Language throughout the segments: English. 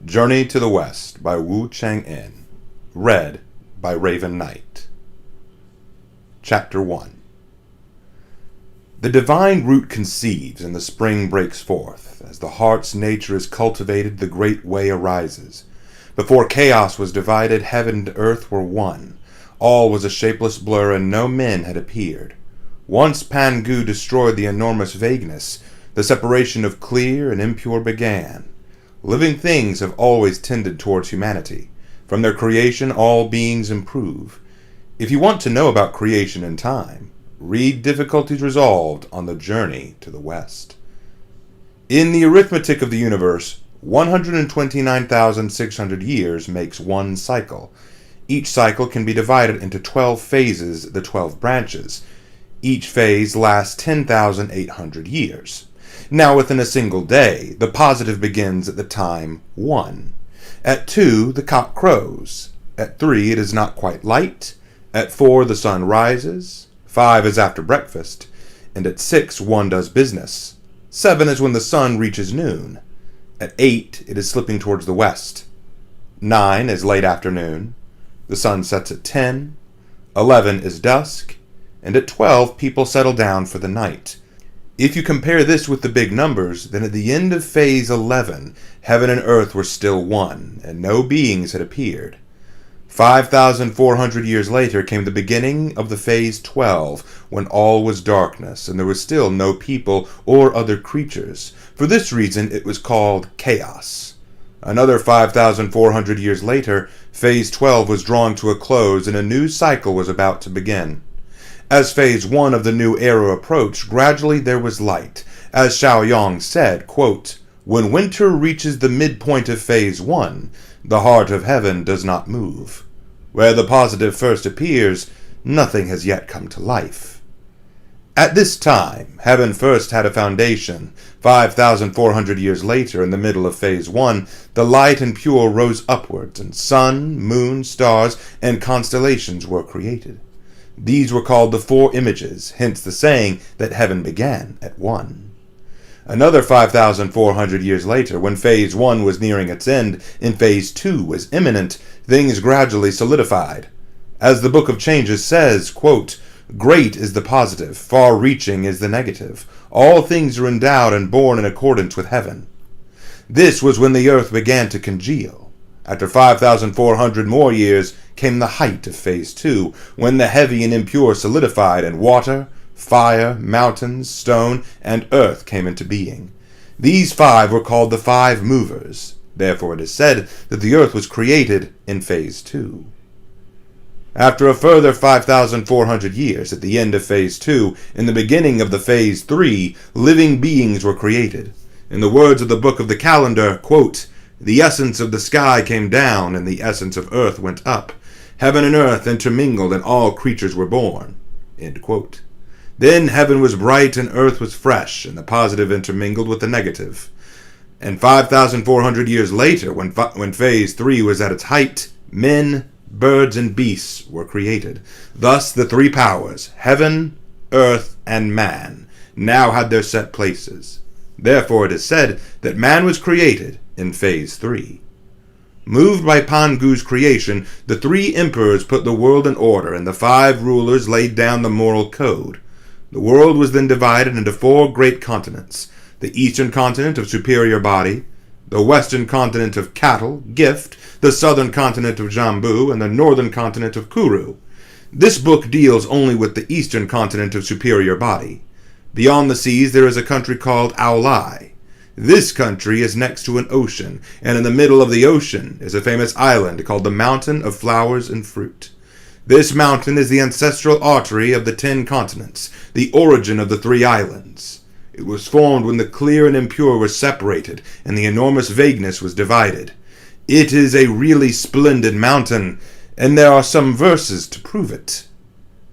Journey to the West by Wu Chang-in. Read by Raven Knight. Chapter 1. The divine root conceives and the spring breaks forth. As the heart's nature is cultivated, the great way arises. Before chaos was divided, heaven and earth were one. All was a shapeless blur and no men had appeared. Once Pangu destroyed the enormous vagueness, the separation of clear and impure began. Living things have always tended towards humanity. From their creation, all beings improve. If you want to know about creation and time, read Difficulties Resolved on the Journey to the West. In the arithmetic of the universe, 129,600 years makes one cycle. Each cycle can be divided into 12 phases, the 12 branches. Each phase lasts 10,800 years. Now within a single day, the positive begins at the time 1. At 2, the cock crows. At 3, it is not quite light. At 4, the sun rises. 5 is after breakfast. And at 6, one does business. 7 is when the sun reaches noon. At 8, it is slipping towards the west. 9 is late afternoon. The sun sets at 10. 11 is dusk. And at 12, people settle down for the night. If you compare this with the big numbers, then at the end of phase 11, heaven and earth were still one, and no beings had appeared. 5,400 years later came the beginning of the phase 12, when all was darkness, and there was still no people or other creatures. For this reason it was called chaos. Another 5,400 years later, phase 12 was drawing to a close, and a new cycle was about to begin. As phase 1 of the new era approached, gradually there was light. As Xiaoyang said, quote, "When winter reaches the midpoint of phase 1, the heart of heaven does not move. Where the positive first appears, nothing has yet come to life." At this time, heaven first had a foundation. 5,400 years later, in the middle of phase 1, the light and pure rose upwards, and sun, moon, stars, and constellations were created. These were called the four images, hence the saying that heaven began at 1. Another 5,400 years later, when phase 1 was nearing its end and phase 2 was imminent, things gradually solidified. As the Book of Changes says, quote, "Great is the positive, far-reaching is the negative. All things are endowed and born in accordance with heaven." This was when the earth began to congeal. After 5,400 more years came the height of phase 2, when the heavy and impure solidified and water, fire, mountains, stone, and earth came into being. These 5 were called the 5 movers. Therefore it is said that the earth was created in phase 2. After a further 5,400 years, at the end of phase 2, in the beginning of the phase 3, living beings were created. In the words of the book of the calendar, quote, "The essence of the sky came down, and the essence of earth went up. Heaven and earth intermingled, and all creatures were born." End quote. Then heaven was bright, and earth was fresh, and the positive intermingled with the negative. And 5,400 years later, when phase 3 was at its height, men, birds, and beasts were created. Thus the 3 powers, heaven, earth, and man, now had their set places. Therefore it is said that man was created in phase 3. Moved by Pangu's creation, the 3 emperors put the world in order, and the 5 rulers laid down the moral code. The world was then divided into 4 great continents: the eastern continent of superior body, the western continent of cattle, gift, the southern continent of Jambu, and the northern continent of Kuru. This book deals only with the eastern continent of superior body. Beyond the seas there is a country called Aulai. This country is next to an ocean, and in the middle of the ocean is a famous island called the Mountain of Flowers and Fruit. This mountain is the ancestral artery of the 10 continents, the origin of the 3 islands. It was formed when the clear and impure were separated, and the enormous vagueness was divided. It is a really splendid mountain, and there are some verses to prove it.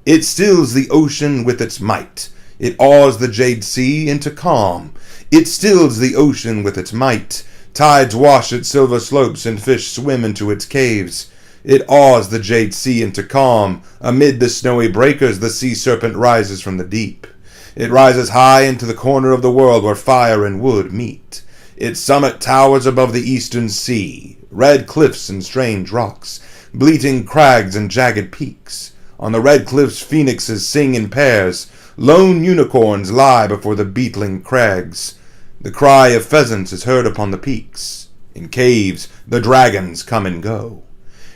"It stills the ocean with its might. It awes the jade sea into calm. It stills the ocean with its might. Tides wash its silver slopes, and fish swim into its caves. It awes the jade sea into calm. Amid the snowy breakers the sea serpent rises from the deep. It rises high into the corner of the world where fire and wood meet. Its summit towers above the eastern sea, red cliffs and strange rocks, bleating crags and jagged peaks. On the red cliffs phoenixes sing in pairs, lone unicorns lie before the beetling crags. The cry of pheasants is heard upon the peaks. In caves the dragons come and go.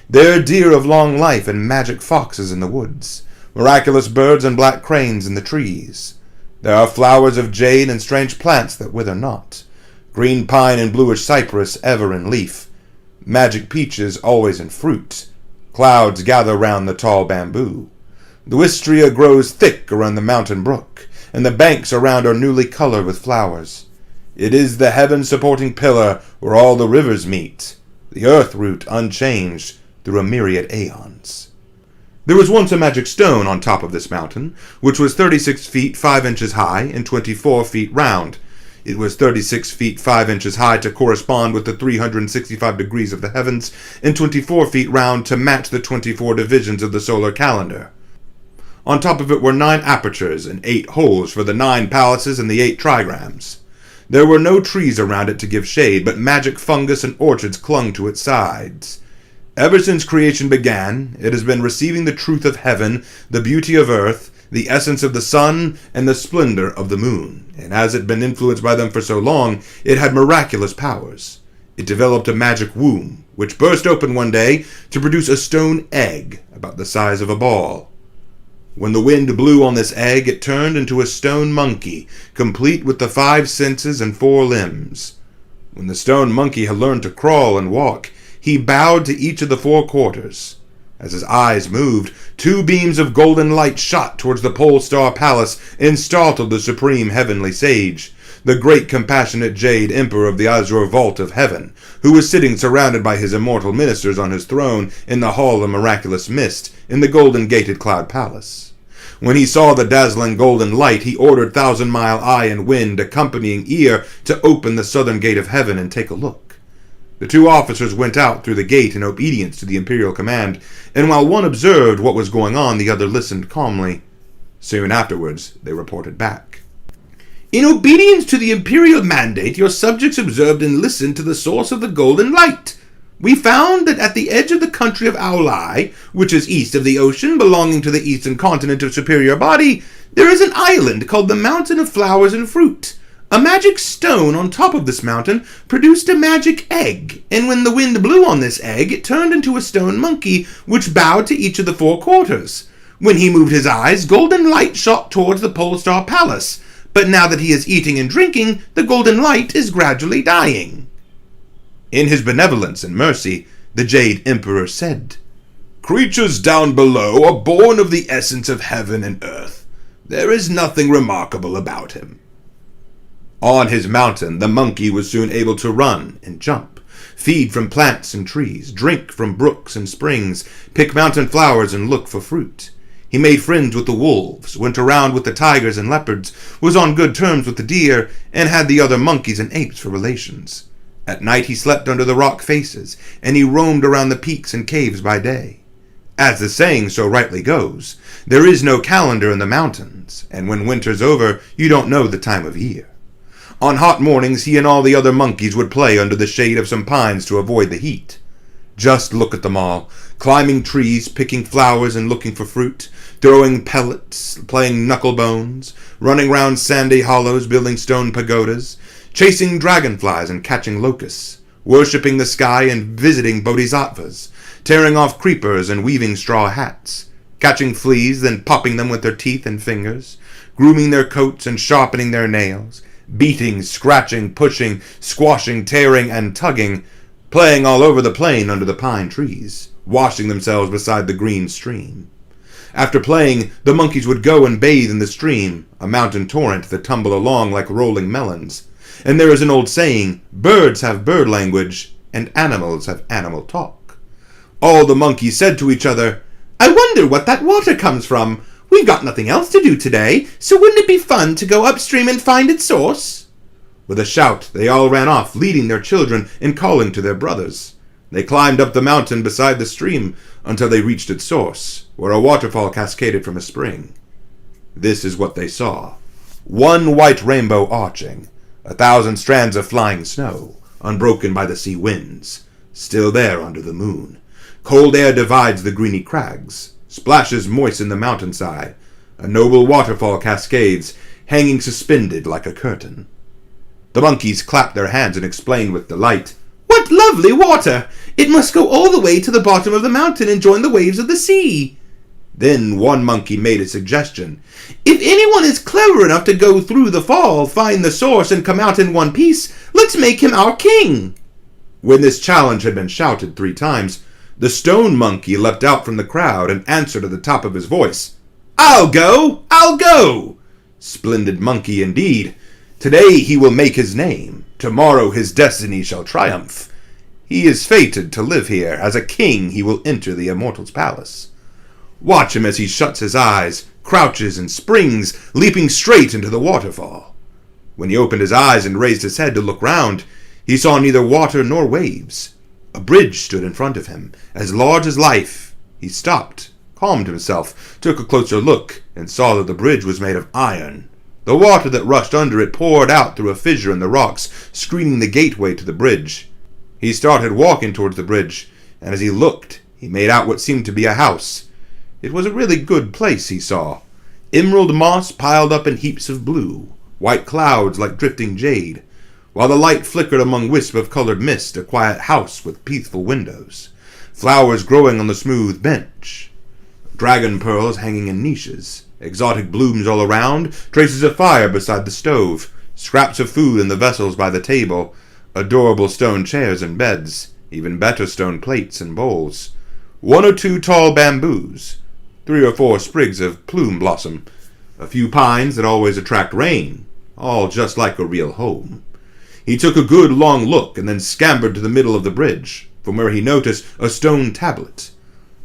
There are deer of long life and magic foxes in the woods, miraculous birds and black cranes in the trees. There are flowers of jade and strange plants that wither not, green pine and bluish cypress ever in leaf, magic peaches always in fruit. Clouds gather round the tall bamboo. The wisteria grows thick around the mountain brook, and the banks around are newly colored with flowers. It is the heaven-supporting pillar where all the rivers meet, the earth root unchanged through a myriad aeons. There was once a magic stone on top of this mountain, which was 36 feet 5 inches high and 24 feet round. It was 36 feet 5 inches high to correspond with the 365 degrees of the heavens, and 24 feet round to match the 24 divisions of the solar calendar. On top of it were 9 apertures and 8 holes for the 9 palaces and the 8 trigrams. There were no trees around it to give shade, but magic fungus and orchids clung to its sides. Ever since creation began, it has been receiving the truth of heaven, the beauty of earth, the essence of the sun, and the splendor of the moon, and as it had been influenced by them for so long, it had miraculous powers. It developed a magic womb, which burst open one day to produce a stone egg about the size of a ball. When the wind blew on this egg, it turned into a stone monkey, complete with the 5 senses and 4 limbs. When the stone monkey had learned to crawl and walk, he bowed to each of the 4 quarters. As his eyes moved, 2 beams of golden light shot towards the pole star palace and startled the supreme heavenly sage, the great compassionate jade emperor of the azure vault of heaven, who was sitting surrounded by his immortal ministers on his throne in the hall of miraculous mist in the golden gated cloud palace. When he saw the dazzling golden light, he ordered 1,000-mile eye and wind accompanying ear to open the southern gate of heaven and take a look. The 2 officers went out through the gate in obedience to the imperial command, and while one observed what was going on, the other listened calmly. Soon afterwards, they reported back. In obedience to the imperial mandate, your subjects observed and listened to the source of the golden light. We found that at the edge of the country of Aulai, which is east of the ocean, belonging to the eastern continent of Superior Body, there is an island called the Mountain of Flowers and Fruit. A magic stone on top of this mountain produced a magic egg, and when the wind blew on this egg, it turned into a stone monkey, which bowed to each of the 4 quarters. When he moved his eyes, golden light shot towards the pole star palace, but now that he is eating and drinking, the golden light is gradually dying. In his benevolence and mercy, the Jade Emperor said, Creatures down below are born of the essence of heaven and earth. There is nothing remarkable about him. On his mountain, the monkey was soon able to run and jump, feed from plants and trees, drink from brooks and springs, pick mountain flowers and look for fruit. He made friends with the wolves, went around with the tigers and leopards, was on good terms with the deer, and had the other monkeys and apes for relations. At night he slept under the rock faces, and he roamed around the peaks and caves by day. As the saying so rightly goes, there is no calendar in the mountains, and when winter's over, you don't know the time of year. On hot mornings, he and all the other monkeys would play under the shade of some pines to avoid the heat. Just look at them all, climbing trees, picking flowers and looking for fruit, throwing pellets, playing knucklebones, running round sandy hollows, building stone pagodas, chasing dragonflies and catching locusts, worshipping the sky and visiting bodhisattvas, tearing off creepers and weaving straw hats, catching fleas, then popping them with their teeth and fingers, grooming their coats and sharpening their nails, beating, scratching, pushing, squashing, tearing, and tugging, playing all over the plain under the pine trees, washing themselves beside the green stream. After playing, the monkeys would go and bathe in the stream, a mountain torrent that tumbled along like rolling melons. And there is an old saying, birds have bird language, and animals have animal talk. All the monkeys said to each other, I wonder what that water comes from. We've got nothing else to do today, so wouldn't it be fun to go upstream and find its source? With a shout, they all ran off, leading their children and calling to their brothers. They climbed up the mountain beside the stream until they reached its source, where a waterfall cascaded from a spring. This is what they saw. One white rainbow arching, 1,000 strands of flying snow, unbroken by the sea winds, still there under the moon. Cold air divides the greeny crags, splashes moisten the mountainside. A noble waterfall cascades, hanging suspended like a curtain. The monkeys clapped their hands and exclaimed with delight, "What lovely water! It must go all the way to the bottom of the mountain and join the waves of the sea." Then one monkey made a suggestion. "If anyone is clever enough to go through the fall, find the source, and come out in one piece, let's make him our king." When this challenge had been shouted 3 times, the stone monkey leapt out from the crowd and answered at the top of his voice, "I'll go! I'll go!" Splendid monkey indeed. Today he will make his name. Tomorrow his destiny shall triumph. He is fated to live here. As a king he will enter the immortal's palace. Watch him as he shuts his eyes, crouches and springs, leaping straight into the waterfall. When he opened his eyes and raised his head to look round, he saw neither water nor waves. A bridge stood in front of him, as large as life. He stopped, calmed himself, took a closer look, and saw that the bridge was made of iron. The water that rushed under it poured out through a fissure in the rocks, screening the gateway to the bridge. He started walking towards the bridge, and as he looked, he made out what seemed to be a house. It was a really good place, he saw. Emerald moss piled up in heaps of blue, white clouds like drifting jade, while the light flickered among wisps of colored mist, a quiet house with peaceful windows, flowers growing on the smooth bench, dragon pearls hanging in niches, exotic blooms all around, traces of fire beside the stove, scraps of food in the vessels by the table, adorable stone chairs and beds, even better stone plates and bowls, 1 or 2 tall bamboos, 3 or 4 sprigs of plume blossom, a few pines that always attract rain, all just like a real home. He took a good long look and then scampered to the middle of the bridge, from where he noticed a stone tablet.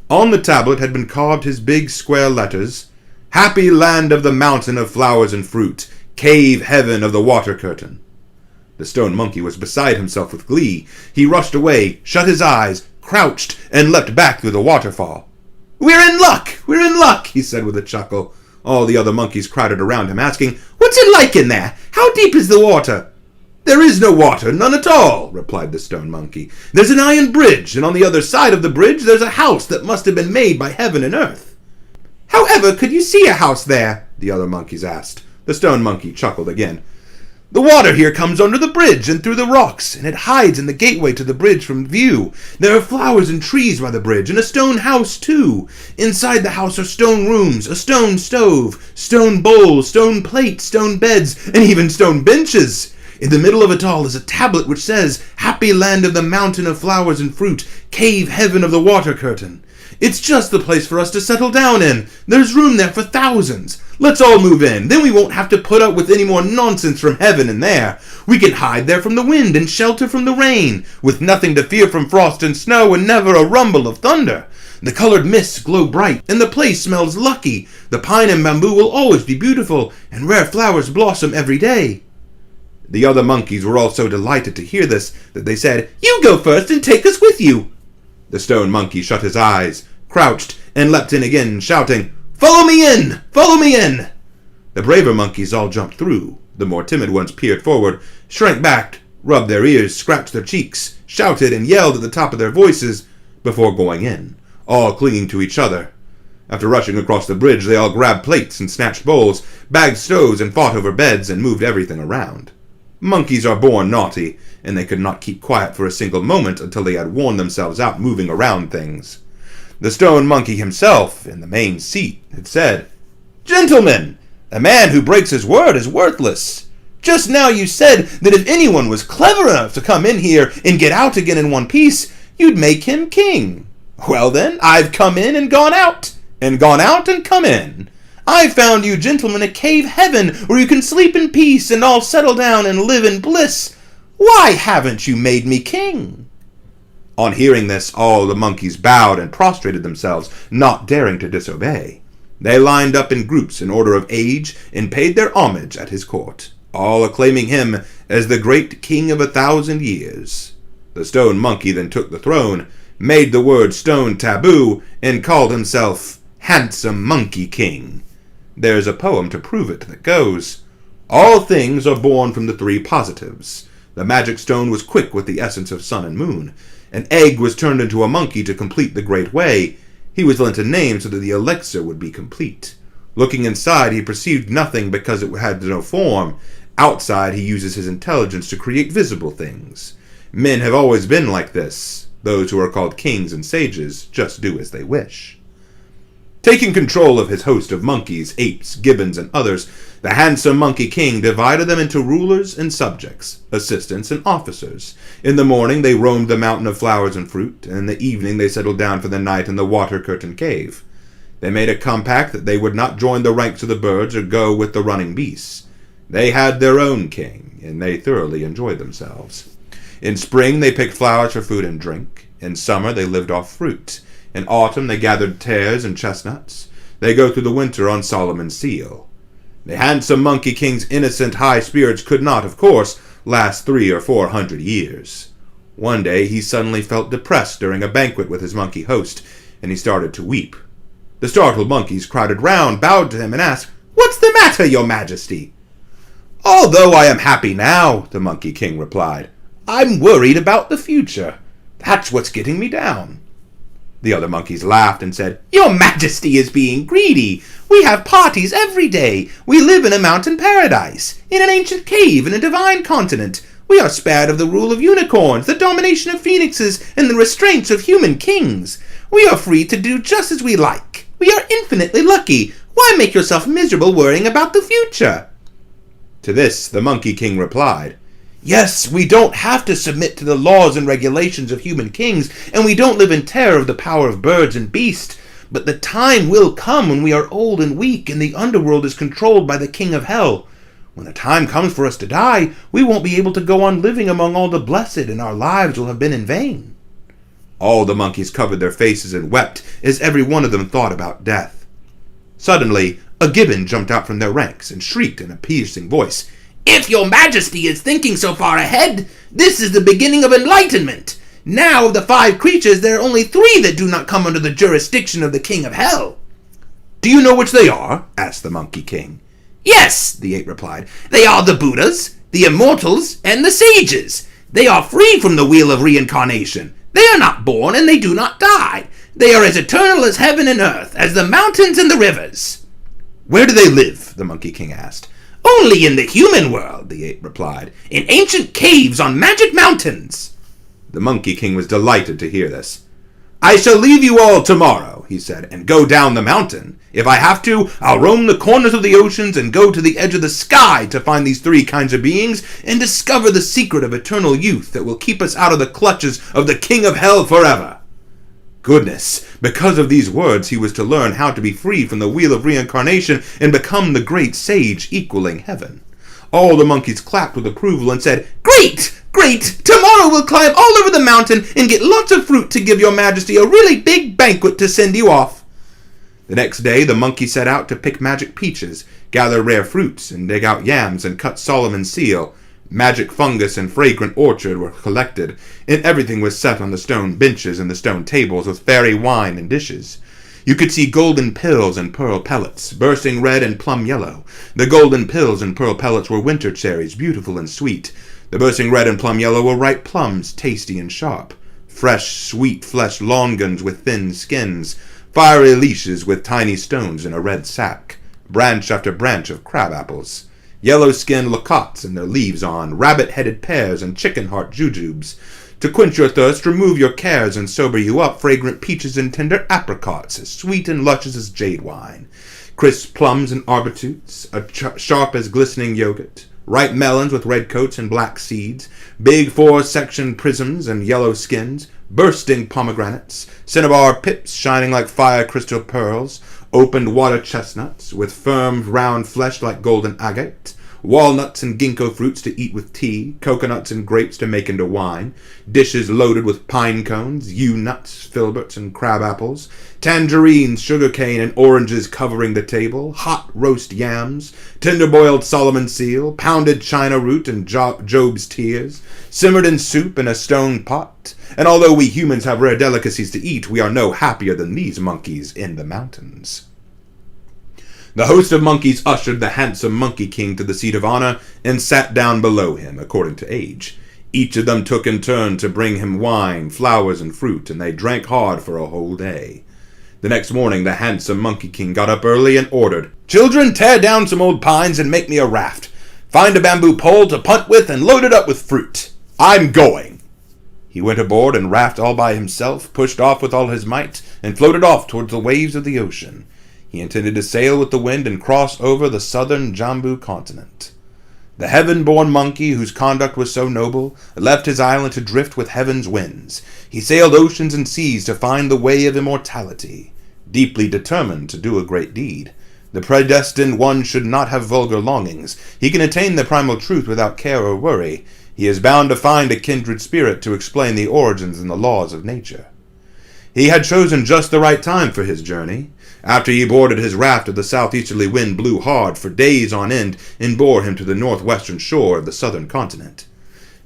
On the tablet had been carved his big square letters, "Happy land of the mountain of flowers and fruit, cave heaven of the water curtain." The stone monkey was beside himself with glee. He rushed away, shut his eyes, crouched, and leapt back through the waterfall. "We're in luck! We're in luck!" he said with a chuckle. All the other monkeys crowded around him, asking, "What's it like in there? How deep is the water?" "There is no water, none at all," replied the stone monkey. "There's an iron bridge, and on the other side of the bridge there's a house that must have been made by heaven and earth." "However could you see a house there?" the other monkeys asked. The stone monkey chuckled again. "The water here comes under the bridge and through the rocks, and it hides in the gateway to the bridge from view. There are flowers and trees by the bridge, and a stone house, too. Inside the house are stone rooms, a stone stove, stone bowls, stone plates, stone beds, and even stone benches. In the middle of it all is a tablet which says, 'Happy land of the mountain of flowers and fruit, cave heaven of the water curtain.' It's just the place for us to settle down in. There's room there for thousands. Let's all move in. Then we won't have to put up with any more nonsense from heaven and there. We can hide there from the wind and shelter from the rain, with nothing to fear from frost and snow and never a rumble of thunder. The colored mists glow bright, and the place smells lucky. The pine and bamboo will always be beautiful, and rare flowers blossom every day." The other monkeys were all so delighted to hear this that they said, "You go first and take us with you." The stone monkey shut his eyes, crouched, and leapt in again, shouting, "Follow me in! Follow me in!" The braver monkeys all jumped through. The more timid ones peered forward, shrank back, rubbed their ears, scratched their cheeks, shouted and yelled at the top of their voices before going in, all clinging to each other. After rushing across the bridge, they all grabbed plates and snatched bowls, bagged stoves and fought over beds and moved everything around. Monkeys are born naughty, and they could not keep quiet for a single moment until they had worn themselves out moving around things. The stone monkey himself, in the main seat, had said, "Gentlemen, a man who breaks his word is worthless. Just now you said that if anyone was clever enough to come in here and get out again in one piece, you'd make him king. Well then, I've come in and gone out and come in. I've found you gentlemen a cave heaven where you can sleep in peace and all settle down and live in bliss. Why haven't you made me king?" On hearing this, all the monkeys bowed and prostrated themselves, not daring to disobey. They lined up in groups in order of age and paid their homage at his court, all acclaiming him as the great king of 1,000 years. The stone monkey then took the throne, made the word stone taboo, and called himself Handsome Monkey King. There's a poem to prove it that goes, All things are born from the three positives. The magic stone was quick with the essence of sun and moon. An egg was turned into a monkey to complete the great way. He was lent a name so that the elixir would be complete. Looking inside, he perceived nothing because it had no form. Outside, he uses his intelligence to create visible things. Men have always been like this. Those who are called kings and sages just do as they wish. Taking control of his host of monkeys, apes, gibbons, and others, the handsome Monkey King divided them into rulers and subjects, assistants and officers. In the morning they roamed the mountain of flowers and fruit, and in the evening they settled down for the night in the water-curtained cave. They made a compact that they would not join the ranks of the birds or go with the running beasts. They had their own king, and they thoroughly enjoyed themselves. In spring they picked flowers for food and drink. In summer they lived off fruit. In autumn they gathered tares and chestnuts. They go through the winter on Solomon's seal. The handsome Monkey King's innocent high spirits could not, of course, last 300 or 400 years. One day he suddenly felt depressed during a banquet with his monkey host, and he started to weep. The startled monkeys crowded round, bowed to him, and asked, "What's the matter, your majesty?" "Although I am happy now," the Monkey King replied, "I'm worried about the future. That's what's getting me down." The other monkeys laughed and said, "Your majesty is being greedy. We have parties every day. We live in a mountain paradise, in an ancient cave, in a divine continent. We are spared of the rule of unicorns, the domination of phoenixes, and the restraints of human kings. We are free to do just as we like. We are infinitely lucky. Why make yourself miserable worrying about the future?" To this, the Monkey King replied, "Yes, we don't have to submit to the laws and regulations of human kings, and we don't live in terror of the power of birds and beasts. But the time will come when we are old and weak, and the underworld is controlled by the king of hell. When the time comes for us to die, we won't be able to go on living among all the blessed, and our lives will have been in vain." All the monkeys covered their faces and wept, as every one of them thought about death. Suddenly, a gibbon jumped out from their ranks and shrieked in a piercing voice, "If your majesty is thinking so far ahead, this is the beginning of enlightenment. Now of the 5 creatures, there are only 3 that do not come under the jurisdiction of the king of hell." "Do you know which they are?" asked the Monkey King. "Yes," the ape replied. "They are the Buddhas, the immortals, and the sages. They are free from the wheel of reincarnation. They are not born, and they do not die. They are as eternal as heaven and earth, as the mountains and the rivers." "Where do they live?" the Monkey King asked. "Only in the human world," the ape replied, "in ancient caves on magic mountains." The Monkey King was delighted to hear this. "I shall leave you all tomorrow," he said, "and go down the mountain. If I have to, I'll roam the corners of the oceans and go to the edge of the sky to find these 3 kinds of beings and discover the secret of eternal youth that will keep us out of the clutches of the king of hell forever." Goodness, because of these words he was to learn how to be free from the wheel of reincarnation and become the great sage equaling heaven. All the monkeys clapped with approval and said, "Great! Great! Tomorrow we'll climb all over the mountain and get lots of fruit to give your majesty a really big banquet to send you off." The next day the monkeys set out to pick magic peaches, gather rare fruits, and dig out yams and cut Solomon's seal. Magic fungus and fragrant orchard were collected, and everything was set on the stone benches and the stone tables with fairy wine and dishes. You could see golden pills and pearl pellets, bursting red and plum yellow. The golden pills and pearl pellets were winter cherries, beautiful and sweet. The bursting red and plum yellow were ripe plums, tasty and sharp. Fresh, sweet-fleshed longans with thin skins. Fiery leashes with tiny stones in a red sack. Branch after branch of crab apples. Yellow-skinned loquats and their leaves on, rabbit-headed pears and chicken-heart jujubes. To quench your thirst, remove your cares, and sober you up, fragrant peaches and tender apricots, as sweet and luscious as jade wine. Crisp plums and arbutus, sharp as glistening yogurt. Ripe melons with red coats and black seeds. Big 4-section prisms and yellow skins. Bursting pomegranates. Cinnabar pips shining like fire crystal pearls. Opened water chestnuts, with firm round flesh like golden agate, walnuts and ginkgo fruits to eat with tea, coconuts and grapes to make into wine, dishes loaded with pine cones, yew nuts, filberts, and crab apples, tangerines, sugarcane, and oranges covering the table, hot roast yams, tender-boiled Solomon seal, pounded china root and Job's tears, simmered in soup in a stone pot. And although we humans have rare delicacies to eat, we are no happier than these monkeys in the mountains. The host of monkeys ushered the handsome Monkey King to the seat of honor and sat down below him, according to age. Each of them took in turn to bring him wine, flowers, and fruit, and they drank hard for a whole day. The next morning the handsome Monkey King got up early and ordered, "Children, tear down some old pines and make me a raft. Find a bamboo pole to punt with and load it up with fruit. I'm going." He went aboard and raft all by himself, pushed off with all his might, and floated off towards the waves of the ocean. He intended to sail with the wind and cross over the southern Jambu continent. The heaven-born monkey, whose conduct was so noble, left his island to drift with heaven's winds. He sailed oceans and seas to find the way of immortality, deeply determined to do a great deed. The predestined one should not have vulgar longings. He can attain the primal truth without care or worry. He is bound to find a kindred spirit to explain the origins and the laws of nature. He had chosen just the right time for his journey. After he boarded his raft, the southeasterly wind blew hard for days on end and bore him to the northwestern shore of the southern continent.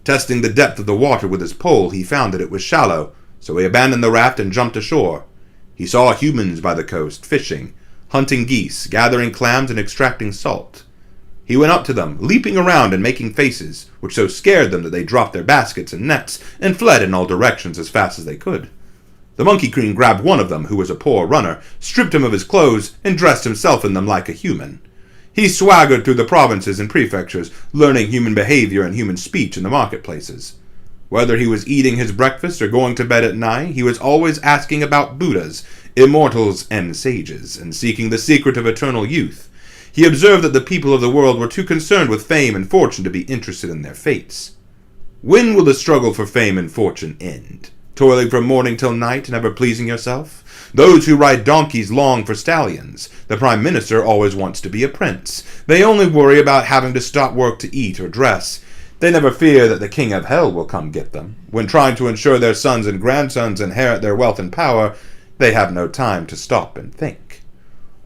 Testing the depth of the water with his pole, he found that it was shallow, so he abandoned the raft and jumped ashore. He saw humans by the coast, fishing, hunting geese, gathering clams, and extracting salt. He went up to them, leaping around and making faces, which so scared them that they dropped their baskets and nets and fled in all directions as fast as they could. The Monkey King grabbed one of them, who was a poor runner, stripped him of his clothes, and dressed himself in them like a human. He swaggered through the provinces and prefectures, learning human behavior and human speech in the marketplaces. Whether he was eating his breakfast or going to bed at night, he was always asking about Buddhas, immortals, and sages, and seeking the secret of eternal youth. He observed that the people of the world were too concerned with fame and fortune to be interested in their fates. When will the struggle for fame and fortune end? Toiling from morning till night, never pleasing yourself? Those who ride donkeys long for stallions. The Prime Minister always wants to be a prince. They only worry about having to stop work to eat or dress. They never fear that the King of Hell will come get them. When trying to ensure their sons and grandsons inherit their wealth and power, they have no time to stop and think.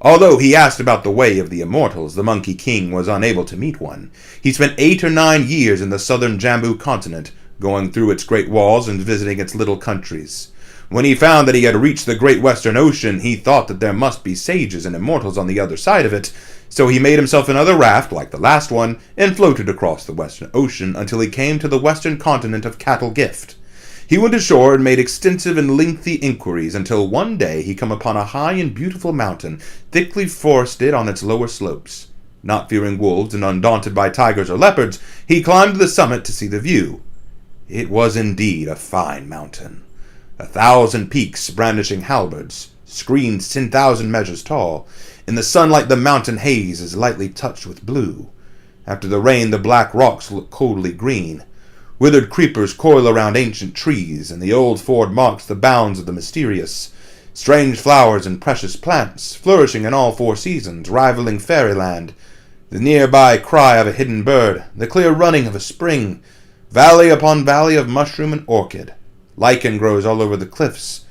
Although he asked about the way of the immortals, the Monkey King was unable to meet one. He spent 8 or 9 years in the southern Jambu continent, going through its great walls and visiting its little countries. When he found that he had reached the great western ocean, he thought that there must be sages and immortals on the other side of it, so he made himself another raft, like the last one, and floated across the western ocean until he came to the western continent of Cattle Gift. He went ashore and made extensive and lengthy inquiries until one day he came upon a high and beautiful mountain, thickly forested on its lower slopes. Not fearing wolves and undaunted by tigers or leopards, he climbed to the summit to see the view. It was indeed a fine mountain. 1,000 peaks brandishing halberds, screens 10,000 measures tall. In the sunlight the mountain haze is lightly touched with blue. After the rain the black rocks look coldly green. Withered creepers coil around ancient trees, and the old ford marks the bounds of the mysterious. Strange flowers and precious plants, flourishing in all 4 seasons, rivaling fairyland. The nearby cry of a hidden bird, the clear running of a spring. Valley upon valley of mushroom and orchid. Lichen grows all over the cliffs.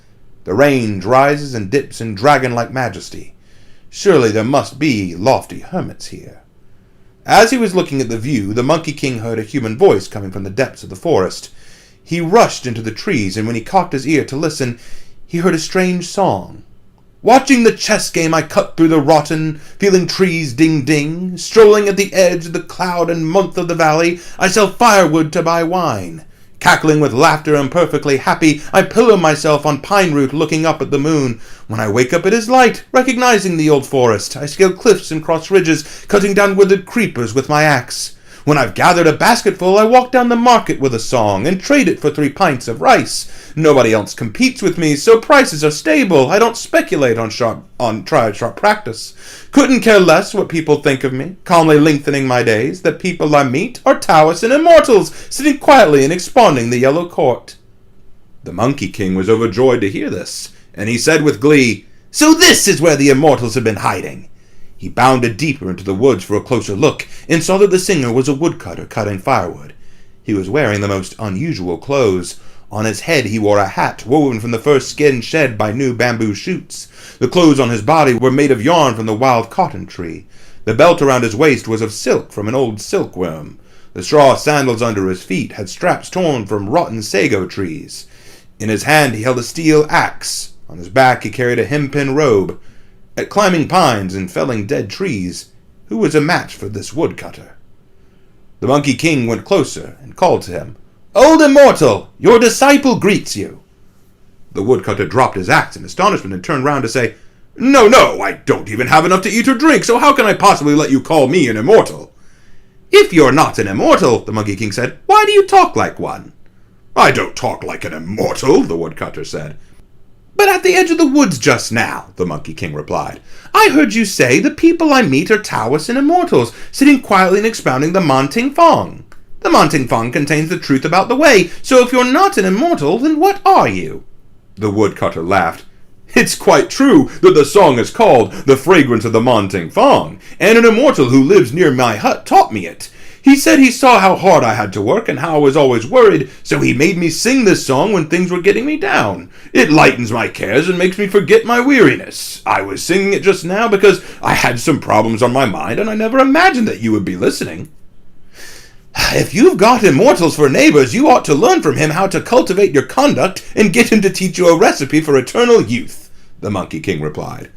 The range rises and dips in dragon-like majesty. Surely there must be lofty hermits here. As he was looking at the view, the Monkey King heard a human voice coming from the depths of the forest. He rushed into the trees, and when he cocked his ear to listen, he heard a strange song. Watching the chess game I cut through the rotten, feeling trees ding-ding, strolling at the edge of the cloud and month of the valley, I sell firewood to buy wine. Cackling with laughter and perfectly happy, I pillow myself on pine root looking up at the moon. When I wake up it is light, recognizing the old forest. I scale cliffs and cross ridges, cutting down withered creepers with my axe. When I've gathered a basketful, I walk down the market with a song and trade it for 3 pints of rice. Nobody else competes with me, so prices are stable. I don't speculate on sharp practice. Couldn't care less what people think of me, calmly lengthening my days. The people I meet are Taoists and immortals, sitting quietly and expanding the yellow court. The Monkey King was overjoyed to hear this, and he said with glee, "So this is where the immortals have been hiding." He bounded deeper into the woods for a closer look, and saw that the singer was a woodcutter cutting firewood. He was wearing the most unusual clothes. On his head he wore a hat woven from the first skin shed by new bamboo shoots. The clothes on his body were made of yarn from the wild cotton tree. The belt around his waist was of silk from an old silkworm. The straw sandals under his feet had straps torn from rotten sago trees. In his hand he held a steel axe. On his back he carried a hempen robe. at climbing pines and felling dead trees, who was a match for this woodcutter? The Monkey King went closer and called to him, "Old Immortal, your disciple greets you." The woodcutter dropped his axe in astonishment and turned round to say, No, I don't even have enough to eat or drink, so how can I possibly let you call me an immortal?" "If you're not an immortal," the Monkey King said, "why do you talk like one?" "I don't talk like an immortal," the woodcutter said. "But at the edge of the woods just now," the Monkey King replied, "I heard you say the people I meet are Taoists and immortals, sitting quietly and expounding the Manting Fong. The Manting Fong contains the truth about the way, so if you're not an immortal, then what are you?" The woodcutter laughed. "It's quite true that the song is called The Fragrance of the Manting Fong, and an immortal who lives near my hut taught me it. He said he saw how hard I had to work and how I was always worried, so he made me sing this song when things were getting me down. It lightens my cares and makes me forget my weariness. I was singing it just now because I had some problems on my mind, and I never imagined that you would be listening." "If you've got immortals for neighbors, you ought to learn from him how to cultivate your conduct and get him to teach you a recipe for eternal youth," the Monkey King replied.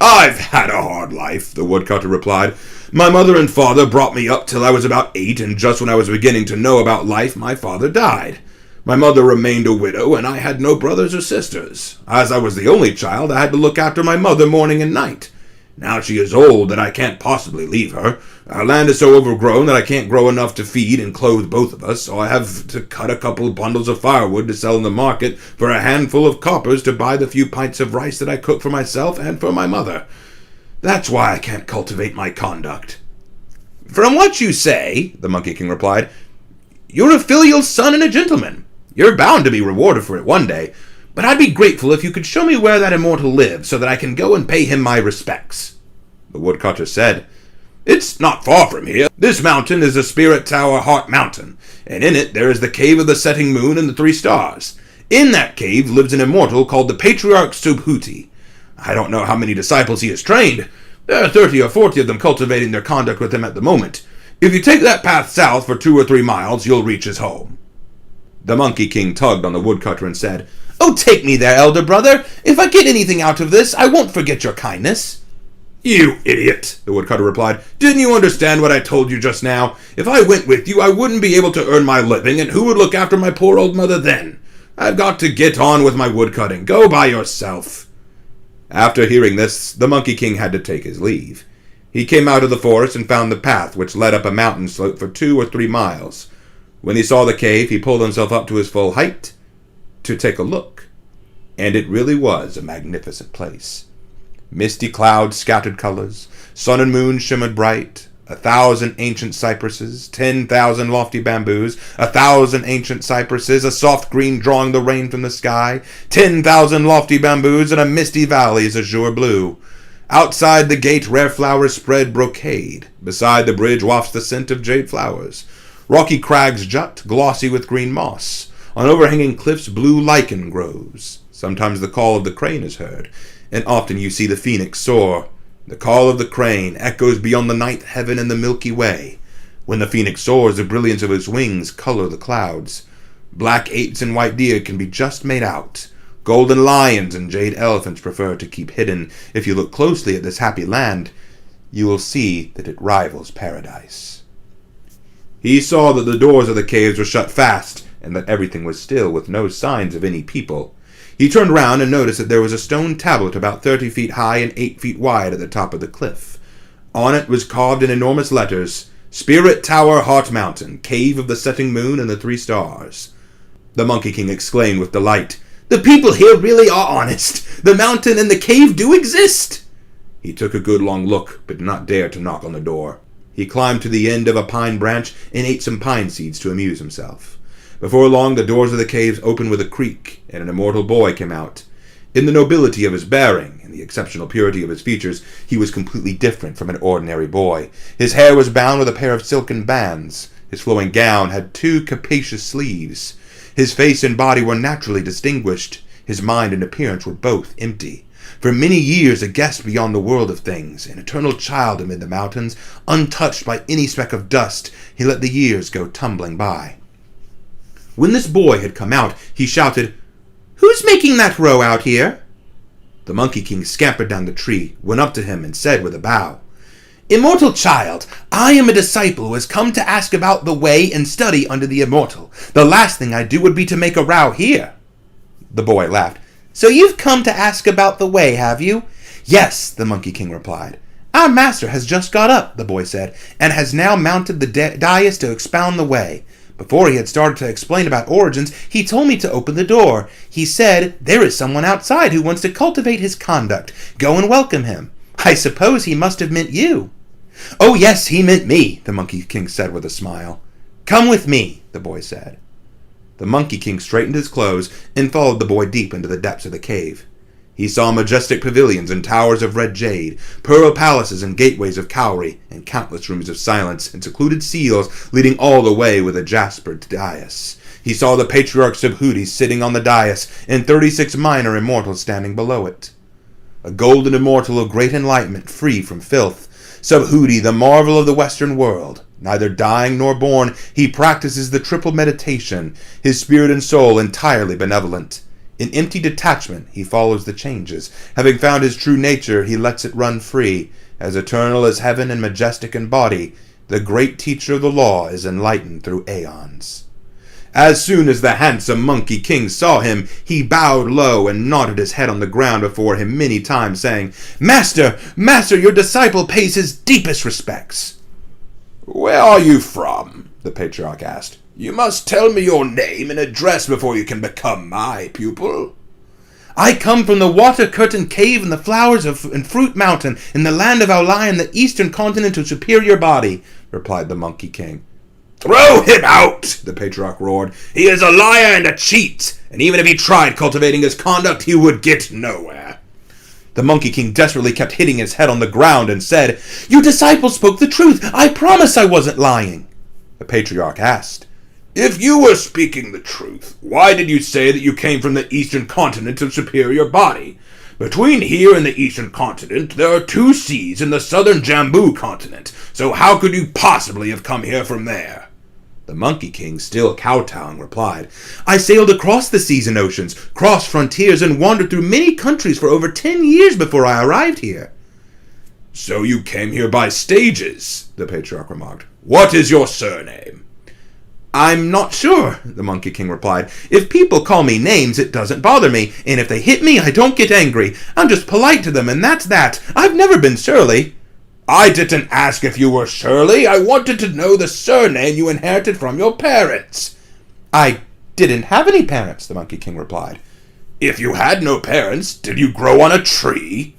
"I've had a hard life," the woodcutter replied. "My mother and father brought me up till I was about 8, and just when I was beginning to know about life, my father died. My mother remained a widow, and I had no brothers or sisters. As I was the only child, I had to look after my mother morning and night. Now she is old, and I can't possibly leave her. Our land is so overgrown that I can't grow enough to feed and clothe both of us, so I have to cut a couple of bundles of firewood to sell in the market for a handful of coppers to buy the few pints of rice that I cook for myself and for my mother. That's why I can't cultivate my conduct." "From what you say," the Monkey King replied, "you're a filial son and a gentleman. You're bound to be rewarded for it one day, but I'd be grateful if you could show me where that immortal lives so that I can go and pay him my respects." The woodcutter said, "It's not far from here. This mountain is the Spirit Tower Heart Mountain, and in it there is the Cave of the Setting Moon and the 3 Stars. In that cave lives an immortal called the Patriarch Subhuti. I don't know how many disciples he has trained. There are 30 or 40 of them cultivating their conduct with him at the moment. If you take that path south for 2 or 3 miles, you'll reach his home." The Monkey King tugged on the woodcutter and said, "Oh, take me there, elder brother. If I get anything out of this, I won't forget your kindness." "You idiot," the woodcutter replied. "Didn't you understand what I told you just now? If I went with you, I wouldn't be able to earn my living, and who would look after my poor old mother then? I've got to get on with my woodcutting. Go by yourself." After hearing this, the Monkey King had to take his leave. He came out of the forest and found the path which led up a mountain slope for 2 or 3 miles. When he saw the cave, he pulled himself up to his full height to take a look. And it really was a magnificent place. Misty clouds scattered colors, sun and moon shimmered bright, 1,000 ancient cypresses, 10,000 lofty bamboos, 1,000 ancient cypresses, a soft green drawing the rain from the sky, 10,000 lofty bamboos, and a misty valley's azure blue. Outside the gate rare flowers spread brocade, beside the bridge wafts the scent of jade flowers. Rocky crags jut, glossy with green moss. On overhanging cliffs blue lichen grows. Sometimes the call of the crane is heard, and often you see the phoenix soar. The call of the crane echoes beyond the night heaven and the Milky Way. When the phoenix soars, the brilliance of his wings color the clouds. Black apes and white deer can be just made out. Golden lions and jade elephants prefer to keep hidden. If you look closely at this happy land, you will see that it rivals paradise. He saw that the doors of the caves were shut fast, and that everything was still, with no signs of any people. He turned round and noticed that there was a stone tablet about 30 feet high and 8 feet wide at the top of the cliff. On it was carved in enormous letters, "Spirit Tower Heart Mountain, Cave of the Setting Moon and the 3 Stars." The Monkey King exclaimed with delight, "The people here really are honest. The mountain and the cave do exist." He took a good long look, but did not dare to knock on the door. He climbed to the end of a pine branch and ate some pine seeds to amuse himself. Before long, the doors of the caves opened with a creak, and an immortal boy came out. In the nobility of his bearing and the exceptional purity of his features, he was completely different from an ordinary boy. His hair was bound with a pair of silken bands. His flowing gown had 2 capacious sleeves. His face and body were naturally distinguished. His mind and appearance were both empty. For many years a guest beyond the world of things, an eternal child amid the mountains, untouched by any speck of dust, he let the years go tumbling by. When this boy had come out, he shouted, "Who's making that row out here?" The Monkey King scampered down the tree, went up to him, and said with a bow, "Immortal child, I am a disciple who has come to ask about the way and study under the immortal. The last thing I'd do would be to make a row here." The boy laughed. "So you've come to ask about the way, have you?" "Yes," the Monkey King replied. "Our master has just got up," the boy said, "and has now mounted the dais to expound the way. Before he had started to explain about origins, he told me to open the door. He said, 'There is someone outside who wants to cultivate his conduct. Go and welcome him.' I suppose he must have meant you." "Oh, yes, he meant me," the Monkey King said with a smile. "Come with me," the boy said. The Monkey King straightened his clothes and followed the boy deep into the depths of the cave. He saw majestic pavilions and towers of red jade, pearl palaces and gateways of cowrie, and countless rooms of silence and secluded seals leading all the way with a jaspered dais. He saw the patriarch Subhuti sitting on the dais and 36 minor immortals standing below it. A golden immortal of great enlightenment, free from filth. Subhuti, the marvel of the Western world. Neither dying nor born, he practices the triple meditation, his spirit and soul entirely benevolent. In empty detachment, he follows the changes. Having found his true nature, he lets it run free. As eternal as heaven and majestic in body, the great teacher of the law is enlightened through aeons. As soon as the handsome Monkey King saw him, he bowed low and nodded his head on the ground before him many times, saying, "Master, Master, your disciple pays his deepest respects." "Where are you from?" the patriarch asked. "You must tell me your name and address before you can become my pupil." "I come from the water-curtained cave in the flowers and fruit mountain in the land of Aulai in the eastern continent of superior body," replied the Monkey King. "Throw him out!" the patriarch roared. "He is a liar and a cheat, and even if he tried cultivating his conduct, he would get nowhere." The Monkey King desperately kept hitting his head on the ground and said, "Your disciple spoke the truth. I promise I wasn't lying." The patriarch asked, "If you were speaking the truth, why did you say that you came from the eastern continent of superior body? Between here and the eastern continent, there are 2 seas in the southern Jambu continent, so how could you possibly have come here from there?" The Monkey King, still kowtowing, replied, "I sailed across the seas and oceans, crossed frontiers, and wandered through many countries for over 10 years before I arrived here." "So you came here by stages," the patriarch remarked. "What is your surname?" "I'm not sure," the Monkey King replied. "If people call me names, it doesn't bother me, and if they hit me, I don't get angry. I'm just polite to them, and that's that. I've never been surly." "I didn't ask if you were surly. I wanted to know the surname you inherited from your parents." "I didn't have any parents," the Monkey King replied. "If you had no parents, did you grow on a tree?"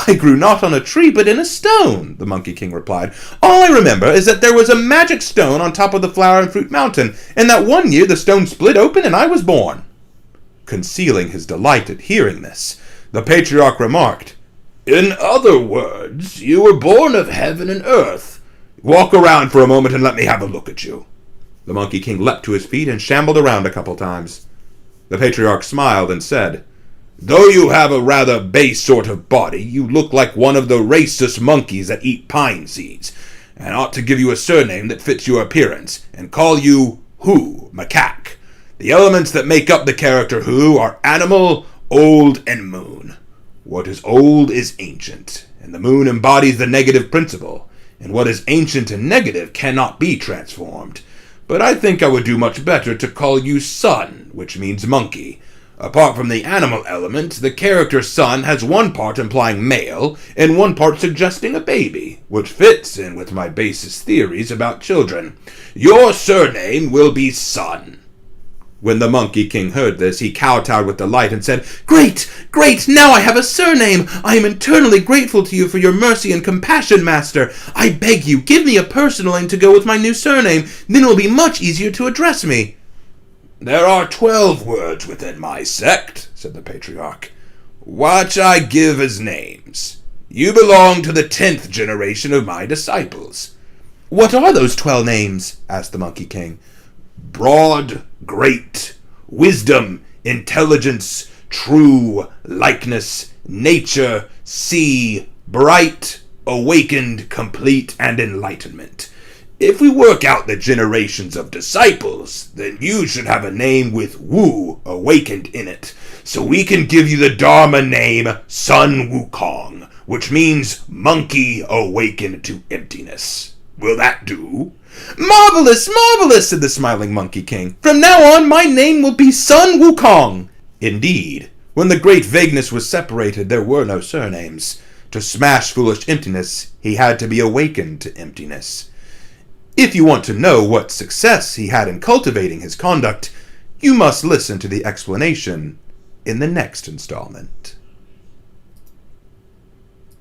"I grew not on a tree, but in a stone," the Monkey King replied. "All I remember is that there was a magic stone on top of the flower and fruit mountain, and that one year the stone split open and I was born." Concealing his delight at hearing this, the patriarch remarked, "In other words, you were born of heaven and earth. Walk around for a moment and let me have a look at you." The Monkey King leapt to his feet and shambled around a couple times. The patriarch smiled and said, "Though you have a rather base sort of body, you look like one of the rhesus monkeys that eat pine seeds, and ought to give you a surname that fits your appearance, and call you Hu, macaque. The elements that make up the character Hu are animal, old, and moon. What is old is ancient, and the moon embodies the negative principle, and what is ancient and negative cannot be transformed. But I think I would do much better to call you Sun, which means monkey. Apart from the animal element, the character Sun has one part implying male, and one part suggesting a baby, which fits in with my basis theories about children. Your surname will be Sun." When the Monkey King heard this, he kowtowed with delight and said, "Great! Great! Now I have a surname! I am eternally grateful to you for your mercy and compassion, Master. I beg you, give me a personal name to go with my new surname. Then it will be much easier to address me." "There are 12 words within my sect," said the patriarch, "which I give as names. You belong to the 10th generation of my disciples." "What are those 12 names?" asked the Monkey King. "Broad, great, wisdom, intelligence, true, likeness, nature, sea, bright, awakened, complete, and enlightenment. If we work out the generations of disciples, then you should have a name with Wu awakened in it. So we can give you the Dharma name Sun Wukong, which means monkey awakened to emptiness. Will that do? Marvelous, marvelous, said the smiling Monkey King. From now on, my name will be Sun Wukong. Indeed, when the great vagueness was separated, there were no surnames. To smash foolish emptiness, he had to be awakened to emptiness. If you want to know what success he had in cultivating his conduct, you must listen to the explanation in the next installment.